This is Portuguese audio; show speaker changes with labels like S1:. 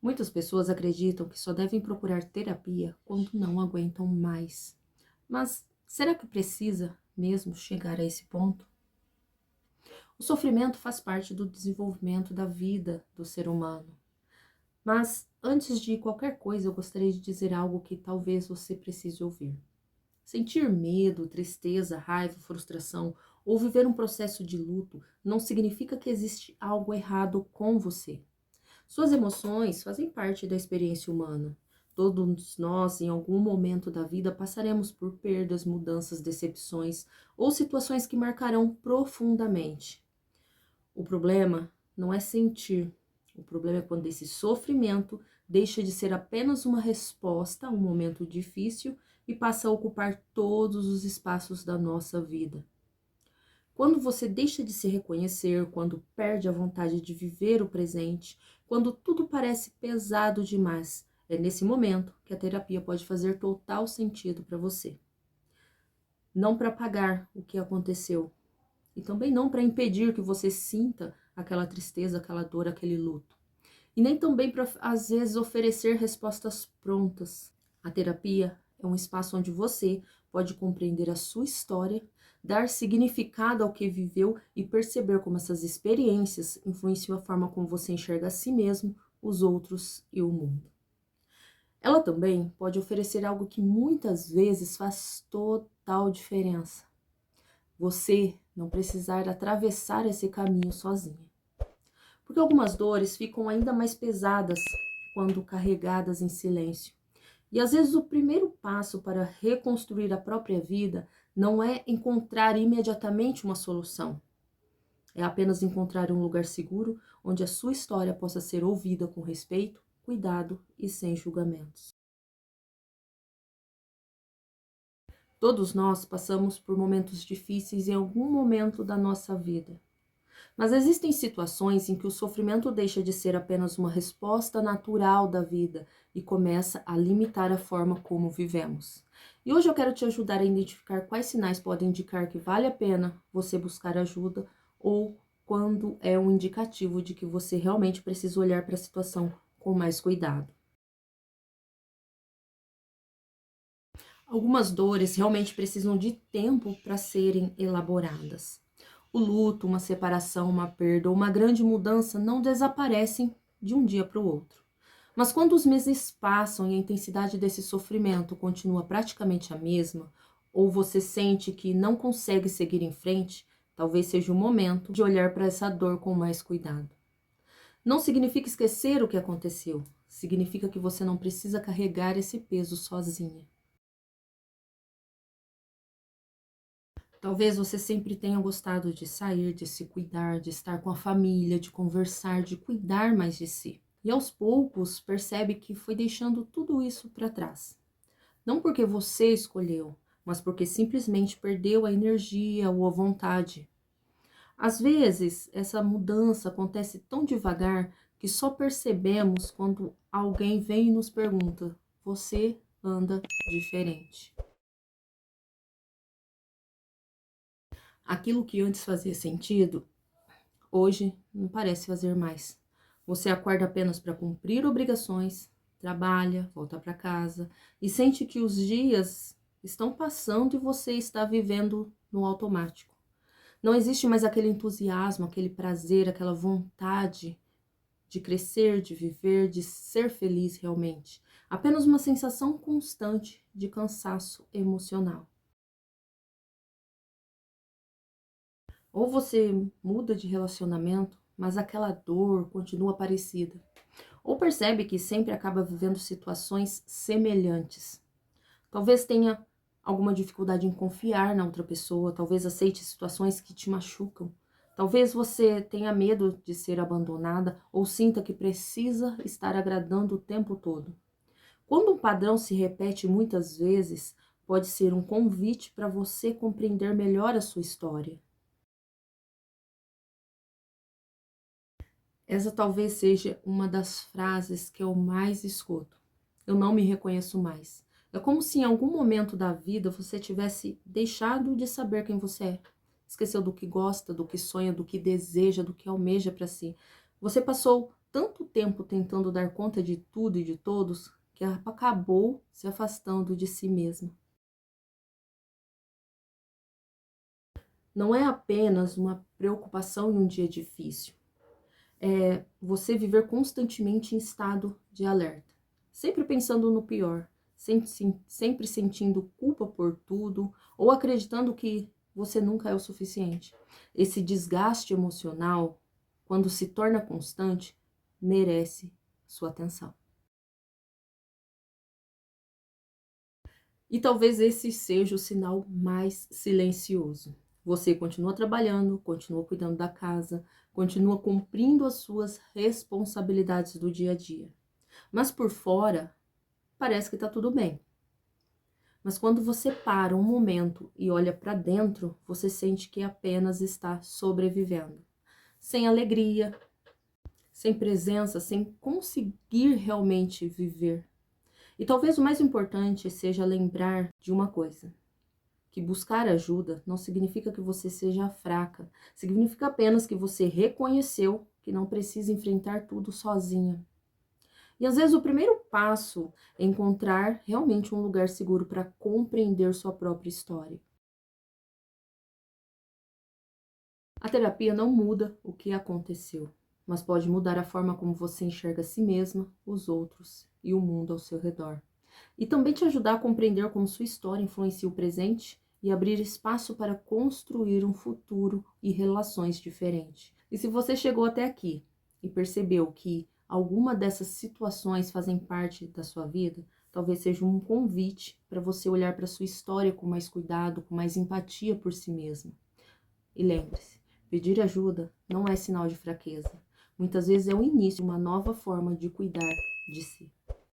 S1: Muitas pessoas acreditam que só devem procurar terapia quando não aguentam mais. Mas será que precisa mesmo chegar a esse ponto? O sofrimento faz parte do desenvolvimento da vida do ser humano. Mas antes de qualquer coisa, eu gostaria de dizer algo que talvez você precise ouvir. Sentir medo, tristeza, raiva, frustração ou viver um processo de luto não significa que existe algo errado com você. Suas emoções fazem parte da experiência humana. Todos nós, em algum momento da vida, passaremos por perdas, mudanças, decepções ou situações que marcarão profundamente. O problema não é sentir, o problema é quando esse sofrimento deixa de ser apenas uma resposta a um momento difícil e passa a ocupar todos os espaços da nossa vida. Quando você deixa de se reconhecer, quando perde a vontade de viver o presente, quando tudo parece pesado demais, é nesse momento que a terapia pode fazer total sentido para você. Não para apagar o que aconteceu, e também não para impedir que você sinta aquela tristeza, aquela dor, aquele luto. E nem também para, às vezes, oferecer respostas prontas. A terapia é um espaço onde você pode compreender a sua história, dar significado ao que viveu e perceber como essas experiências influenciam a forma como você enxerga a si mesmo, os outros e o mundo. Ela também pode oferecer algo que muitas vezes faz total diferença. Você não precisar atravessar esse caminho sozinha. Porque algumas dores ficam ainda mais pesadas quando carregadas em silêncio. E às vezes o primeiro passo para reconstruir a própria vida não é encontrar imediatamente uma solução. É apenas encontrar um lugar seguro onde a sua história possa ser ouvida com respeito, cuidado e sem julgamentos. Todos nós passamos por momentos difíceis em algum momento da nossa vida. Mas existem situações em que o sofrimento deixa de ser apenas uma resposta natural da vida e começa a limitar a forma como vivemos. E hoje eu quero te ajudar a identificar quais sinais podem indicar que vale a pena você buscar ajuda ou quando é um indicativo de que você realmente precisa olhar para a situação com mais cuidado. Algumas dores realmente precisam de tempo para serem elaboradas. O luto, uma separação, uma perda ou uma grande mudança não desaparecem de um dia para o outro. Mas quando os meses passam e a intensidade desse sofrimento continua praticamente a mesma, ou você sente que não consegue seguir em frente, talvez seja o momento de olhar para essa dor com mais cuidado. Não significa esquecer o que aconteceu, significa que você não precisa carregar esse peso sozinha. Talvez você sempre tenha gostado de sair, de se cuidar, de estar com a família, de conversar, de cuidar mais de si. E aos poucos percebe que foi deixando tudo isso para trás. Não porque você escolheu, mas porque simplesmente perdeu a energia ou a vontade. Às vezes, essa mudança acontece tão devagar que só percebemos quando alguém vem e nos pergunta: você anda diferente. Aquilo que antes fazia sentido hoje não parece fazer mais. Você acorda apenas para cumprir obrigações, trabalha, volta para casa e sente que os dias estão passando e você está vivendo no automático. Não existe mais aquele entusiasmo, aquele prazer, aquela vontade de crescer, de viver, de ser feliz realmente. Apenas uma sensação constante de cansaço emocional. Ou você muda de relacionamento, mas aquela dor continua parecida. Ou percebe que sempre acaba vivendo situações semelhantes. Talvez tenha alguma dificuldade em confiar na outra pessoa, talvez aceite situações que te machucam. Talvez você tenha medo de ser abandonada ou sinta que precisa estar agradando o tempo todo. Quando um padrão se repete muitas vezes, pode ser um convite para você compreender melhor a sua história. Essa talvez seja uma das frases que eu mais escuto. Eu não me reconheço mais. É como se em algum momento da vida você tivesse deixado de saber quem você é. Esqueceu do que gosta, do que sonha, do que deseja, do que almeja para si. Você passou tanto tempo tentando dar conta de tudo e de todos que acabou se afastando de si mesma. Não é apenas uma preocupação em um dia difícil, é você viver constantemente em estado de alerta, sempre pensando no pior, sempre sentindo culpa por tudo ou acreditando que você nunca é o suficiente. Esse desgaste emocional, quando se torna constante, merece sua atenção. E talvez esse seja o sinal mais silencioso. Você continua trabalhando, continua cuidando da casa, continua cumprindo as suas responsabilidades do dia a dia. Mas por fora, parece que está tudo bem. Mas quando você para um momento e olha para dentro, você sente que apenas está sobrevivendo. Sem alegria, sem presença, sem conseguir realmente viver. E talvez o mais importante seja lembrar de uma coisa: que buscar ajuda não significa que você seja fraca, significa apenas que você reconheceu que não precisa enfrentar tudo sozinha. E às vezes o primeiro passo é encontrar realmente um lugar seguro para compreender sua própria história. A terapia não muda o que aconteceu, mas pode mudar a forma como você enxerga a si mesma, os outros e o mundo ao seu redor. E também te ajudar a compreender como sua história influencia o presente e abrir espaço para construir um futuro e relações diferentes. E se você chegou até aqui e percebeu que alguma dessas situações fazem parte da sua vida, talvez seja um convite para você olhar para sua história com mais cuidado, com mais empatia por si mesmo. E lembre-se, pedir ajuda não é sinal de fraqueza. Muitas vezes é o início de uma nova forma de cuidar de si.